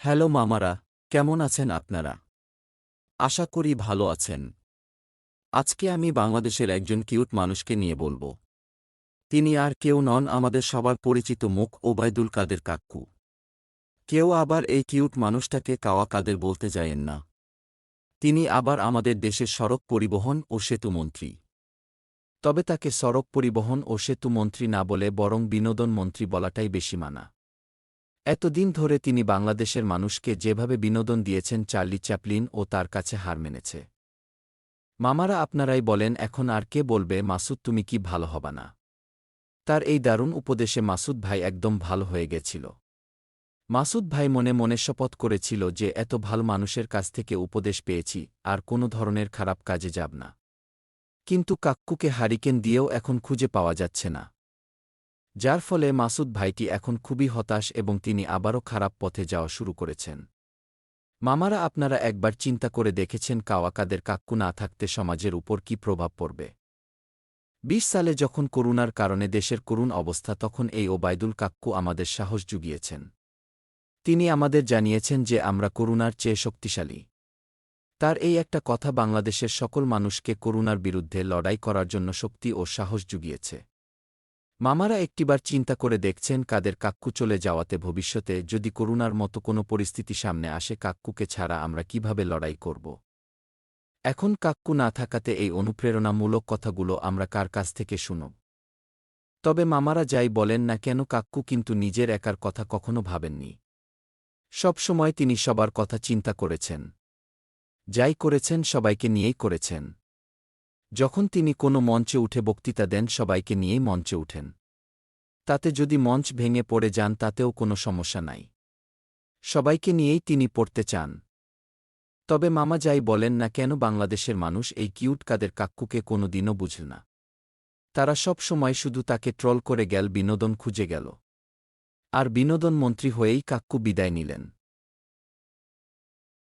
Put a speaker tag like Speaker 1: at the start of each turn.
Speaker 1: Hello মামারা, কেমন আছেন আপনারা? আশা করি ভালো আছেন। আজকে আমি বাংলাদেশের একজন কিউট মানুষকে নিয়ে বলবো। তিনি আর কেউ নন, আমাদের সবার পরিচিত মুখ ওবায়দুল কাদের কাক্কু। কেউ আবার এই কিউট মানুষটাকে কাওয়া কাদের বলতে যায়েন না। তিনি আবার আমাদের দেশের সড়ক পরিবহন ও সেতু মন্ত্রী। তবে তাকে সড়ক পরিবহন ও সেতু মন্ত্রী না বলে বরং বিনোদন মন্ত্রী বলাটাই বেশি মানা। এতদিন ধরে তিনি বাংলাদেশের মানুষকে যেভাবে বিনোদন দিয়েছেন, চার্লি চ্যাপলিন ও তার কাছে হার মেনেছে। মামারা, আপনারাই বলেন এখন আর কে বলবে মাসুদ তুমি কি ভালো হবা না? তার এই দারুণ উপদেশে মাসুদ ভাই একদম ভালো হয়ে গেছিল। মাসুদ ভাই মনে মনে শপথ করেছিল যে এত ভালো মানুষের কাছ থেকে উপদেশ পেয়েছি, আর কোনো ধরনের খারাপ কাজে যাব না। কিন্তু কাক্কুকে হারিকেন দিয়েও এখন খুঁজে পাওয়া যাচ্ছে না। যার ফলে মাসুদ ভাইটি এখন খুবই হতাশ এবং তিনি আবারও খারাপ পথে যাওয়া শুরু করেছেন। মামারা, আপনারা একবার চিন্তা করে দেখেছেন কাওয়া কাদের কাক্কু না থাকতে সমাজের উপর কী প্রভাব পড়বে? ২০ সালে যখন করোনার কারণে দেশের করুণ অবস্থা, তখন এই ওবায়দুল কাক্কু আমাদের সাহস জুগিয়েছেন। তিনি আমাদের জানিয়েছেন যে আমরা করুণার চেয়ে শক্তিশালী। তার এই একটা কথা বাংলাদেশের সকল মানুষকে করুণার বিরুদ্ধে লড়াই করার জন্য শক্তি ও সাহস জুগিয়েছে। মামারা, একটিবার চিন্তা করে দেখছেন কাদের কাক্কু চলে যাওয়াতে ভবিষ্যতে যদি করুণার মতো কোনো পরিস্থিতি সামনে আসে, কাক্কুকে ছাড়া আমরা কিভাবে লড়াই করব? এখন কাক্কু না থাকাতে এই অনুপ্রেরণামূলক কথাগুলো আমরা কার কাছ থেকে শুনব? তবে মামারা যাই বলেন না কেন, কাক্কু কিন্তু নিজের একার কথা কখনো ভাবেননি। সব সময় তিনি সবার কথা চিন্তা করেছেন। যাই করেছেন সবাইকে নিয়েই করেছেন। যখন তিনি কোনো মঞ্চে উঠে বক্তৃতা দেন, সবাইকে নিয়েই মঞ্চে উঠেন। তাতে যদি মঞ্চ ভেঙে পড়ে যান তাতেও কোনো সমস্যা নাই। সবাইকে নিয়েই তিনি পড়তে চান। তবে মামা যাই বলেন না কেন, বাংলাদেশের মানুষ এই কিউট কাদের কাক্কুকে কোনো দিনও বুঝল না। তারা সব সময় শুধু তাকে ট্রল করে গেল, বিনোদন খুঁজে গেল। আর বিনোদন মন্ত্রী হয়েই কাক্কু বিদায় নিলেন।